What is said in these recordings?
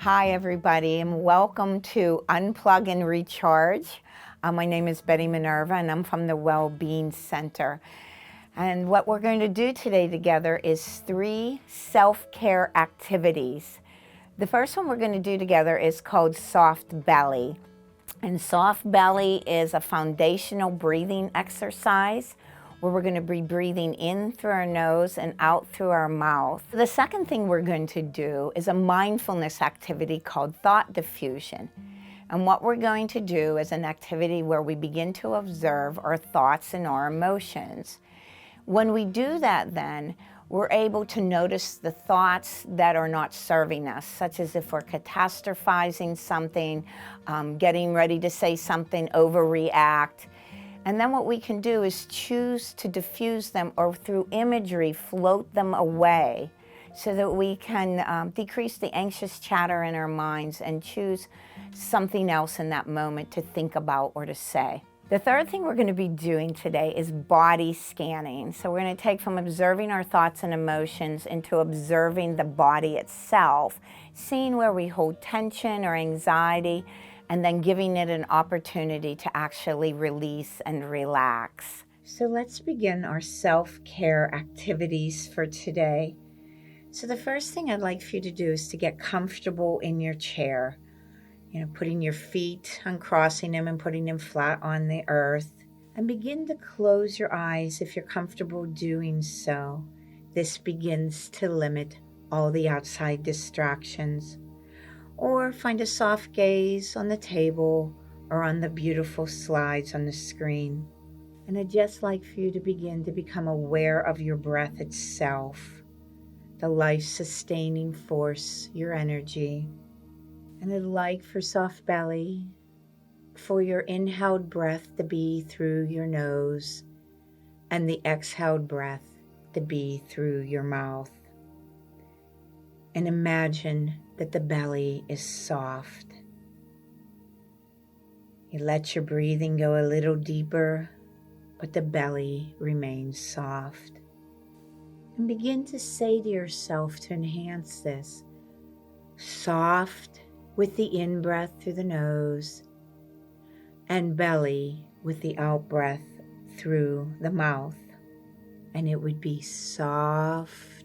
Hi, everybody, and welcome to Unplug and Recharge. My name is Betty Minerva, and I'm from the Wellbeing Center. And what we're going to do today together is 3 self-care activities. The first one we're going to do together is called Soft Belly. And soft belly is a foundational breathing exercise where we're going to be breathing in through our nose and out through our mouth. The second thing we're going to do is a mindfulness activity called thought diffusion. And what we're going to do is an activity where we begin to observe our thoughts and our emotions. When we do that, then we're able to notice the thoughts that are not serving us, such as if we're catastrophizing something, getting ready to say something, overreact. And then what we can do is choose to diffuse them, or through imagery, float them away so that we can decrease the anxious chatter in our minds and choose something else in that moment to think about or to say. The third thing we're going to be doing today is body scanning. So we're going to take from observing our thoughts and emotions into observing the body itself, seeing where we hold tension or anxiety, and then giving it an opportunity to actually release and relax. So let's begin our self-care activities for today. So the first thing I'd like for you to do is to get comfortable in your chair. Putting your feet, uncrossing them and putting them flat on the earth. And begin to close your eyes if you're comfortable doing so. This begins to limit all the outside distractions. Or find a soft gaze on the table or on the beautiful slides on the screen. And I'd just like for you to begin to become aware of your breath itself, the life-sustaining force, your energy. And I'd like for soft belly, for your inhaled breath to be through your nose and the exhaled breath to be through your mouth. And imagine that the belly is soft. You let your breathing go a little deeper, but the belly remains soft. And begin to say to yourself to enhance this, soft with the in-breath through the nose, and belly with the out-breath through the mouth. And it would be soft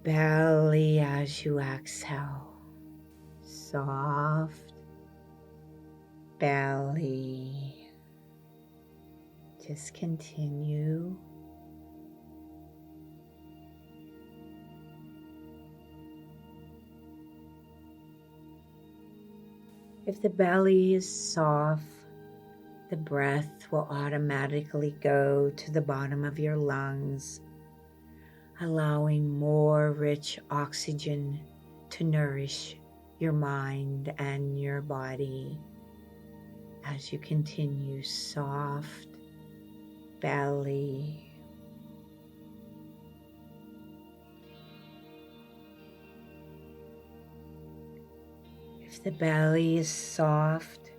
belly as you exhale. Soft belly. Just continue. If the belly is soft, the breath will automatically go to the bottom of your lungs, allowing more rich oxygen to nourish your mind and your body as you continue soft belly. If the belly is soft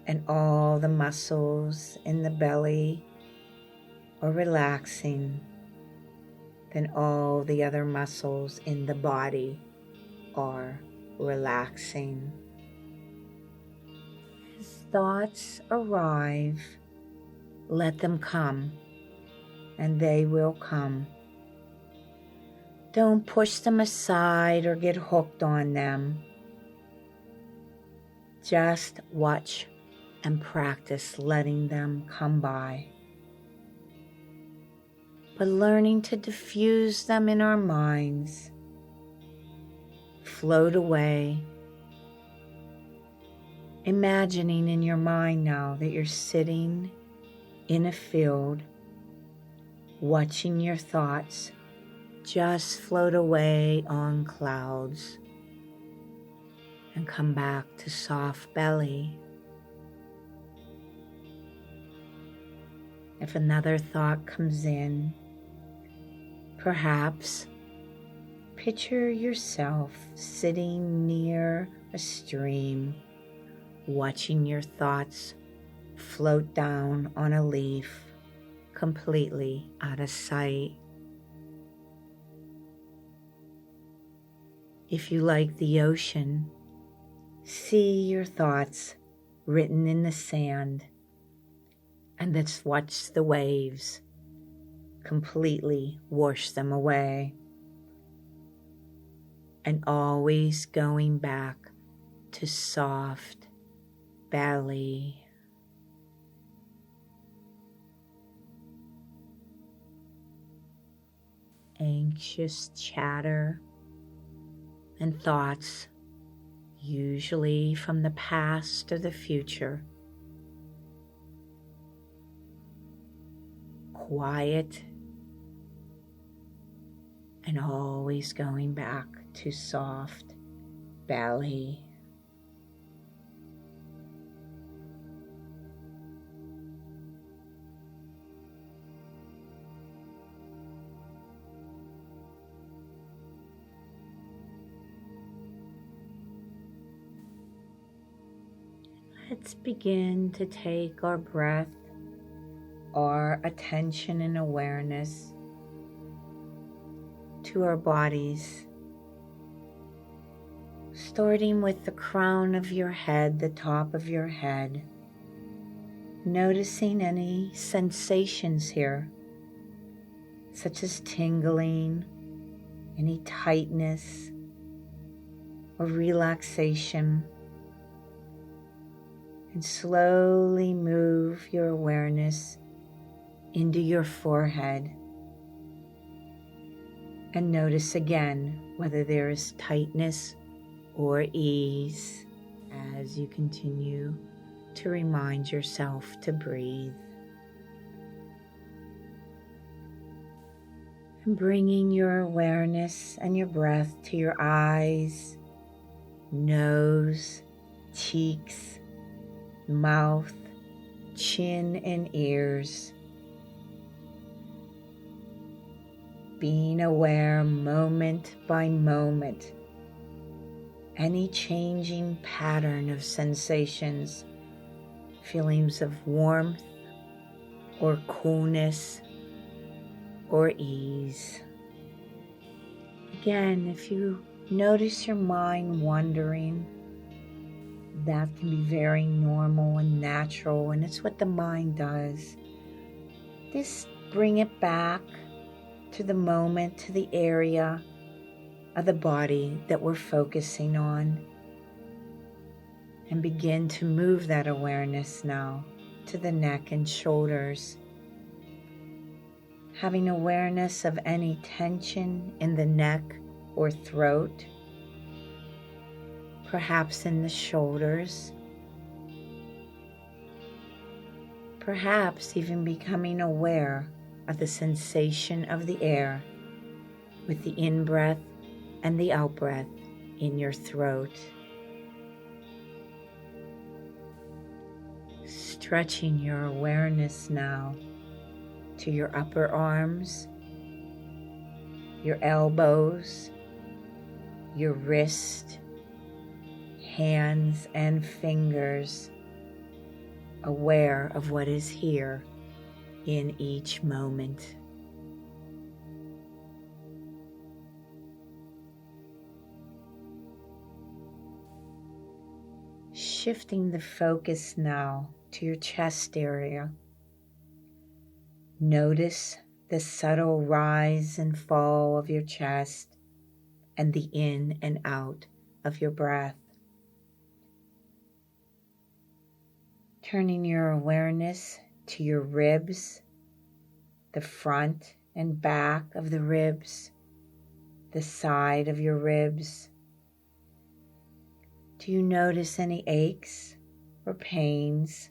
and all the muscles in the belly are relaxing, then all the other muscles in the body are relaxing. As thoughts arrive, let them come, and they will come. Don't push them aside or get hooked on them. Just watch and practice letting them come by. But learning to diffuse them in our minds, float away. Imagining in your mind now that you're sitting in a field, watching your thoughts just float away on clouds and come back to soft belly. If another thought comes in, perhaps picture yourself sitting near a stream, watching your thoughts float down on a leaf, completely out of sight. If you like the ocean, see your thoughts written in the sand, and let's watch the waves completely wash them away, and always going back to soft belly. Anxious chatter and thoughts, usually from the past or the future. Quiet and always going back to soft belly. Let's begin to take our breath, our attention and awareness to our bodies, starting with the crown of your head, the top of your head, noticing any sensations here, such as tingling, any tightness or relaxation, and slowly move your awareness into your forehead. And notice again whether there is tightness or ease as you continue to remind yourself to breathe. And bringing your awareness and your breath to your eyes, nose, cheeks, mouth, chin, and ears. Being aware moment by moment, any changing pattern of sensations, feelings of warmth or coolness or ease. Again, if you notice your mind wandering, that can be very normal and natural, and it's what the mind does. Just bring it back to the moment, to the area of the body that we're focusing on, and begin to move that awareness now to the neck and shoulders, having awareness of any tension in the neck or throat, perhaps in the shoulders, perhaps even becoming aware of the sensation of the air with the in-breath and the out-breath in your throat. Stretching your awareness now to your upper arms, your elbows, your wrist, hands and fingers, aware of what is here in each moment. Shifting the focus now to your chest area. Notice the subtle rise and fall of your chest and the in and out of your breath. Turning your awareness to your ribs, the front and back of the ribs, the side of your ribs. Do you notice any aches or pains?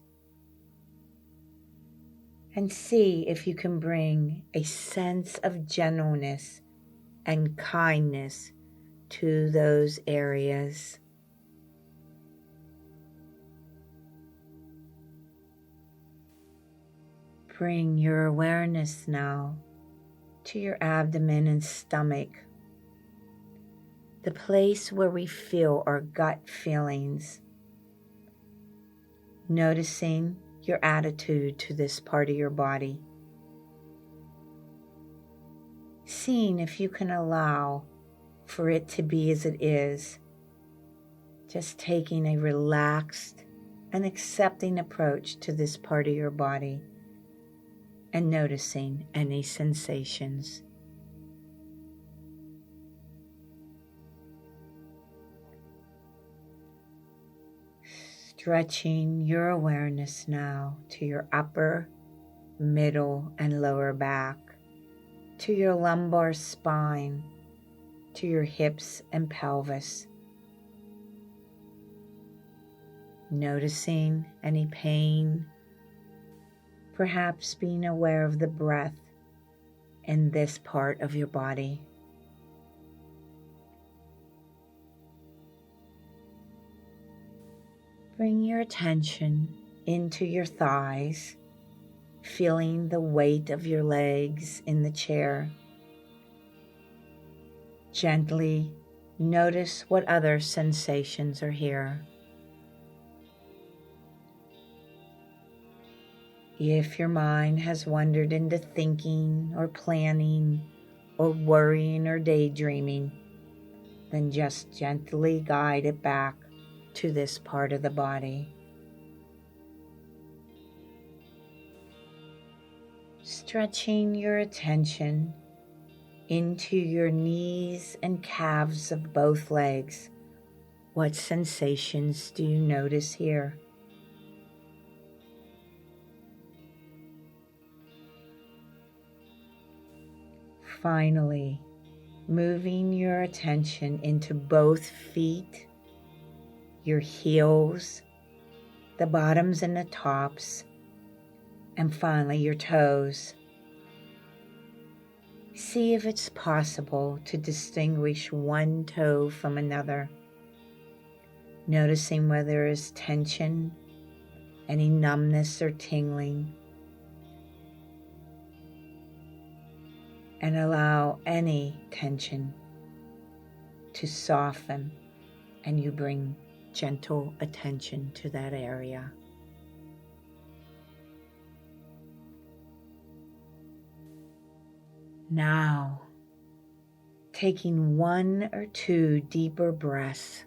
And see if you can bring a sense of gentleness and kindness to those areas. Bring your awareness now to your abdomen and stomach, the place where we feel our gut feelings. Noticing your attitude to this part of your body. Seeing if you can allow for it to be as it is, just taking a relaxed and accepting approach to this part of your body and noticing any sensations. Stretching your awareness now to your upper, middle, and lower back, to your lumbar spine, to your hips and pelvis. Noticing any pain, perhaps being aware of the breath in this part of your body. Bring your attention into your thighs, feeling the weight of your legs in the chair. Gently notice what other sensations are here. If your mind has wandered into thinking or planning or worrying or daydreaming, then just gently guide it back to this part of the body. Stretching your attention into your knees and calves of both legs. What sensations do you notice here? Finally, moving your attention into both feet, your heels, the bottoms and the tops, and finally your toes. See if it's possible to distinguish one toe from another, noticing whether there is tension, any numbness or tingling, and allow any tension to soften, and you bring gentle attention to that area. Now, taking one or two deeper breaths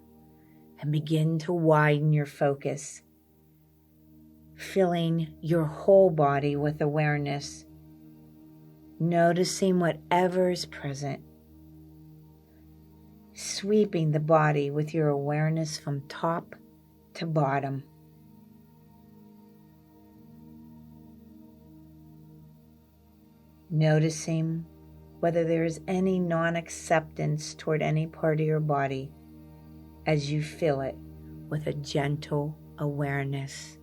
and begin to widen your focus, filling your whole body with awareness, noticing whatever is present, sweeping the body with your awareness from top to bottom. Noticing whether there is any non-acceptance toward any part of your body as you fill it with a gentle awareness.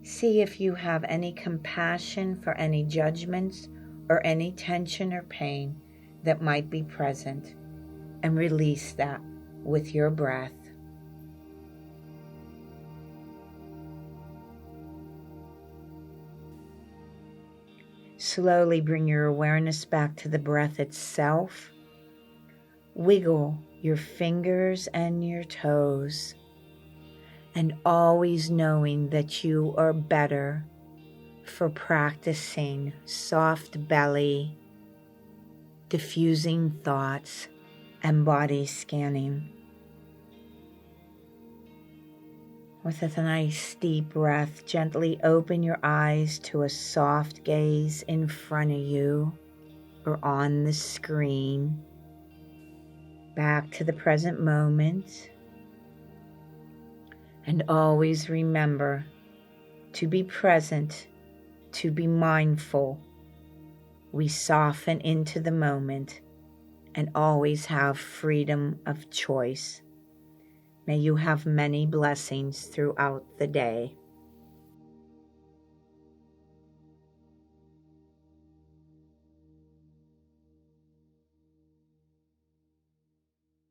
See if you have any compassion for any judgments or any tension or pain that might be present, and release that with your breath. Slowly bring your awareness back to the breath itself. Wiggle your fingers and your toes, and always knowing that you are better for practicing soft belly, diffusing thoughts, and body scanning. With a nice deep breath, gently open your eyes to a soft gaze in front of you or on the screen. Back to the present moment. And always remember to be present, to be mindful. We soften into the moment and always have freedom of choice. May you have many blessings throughout the day.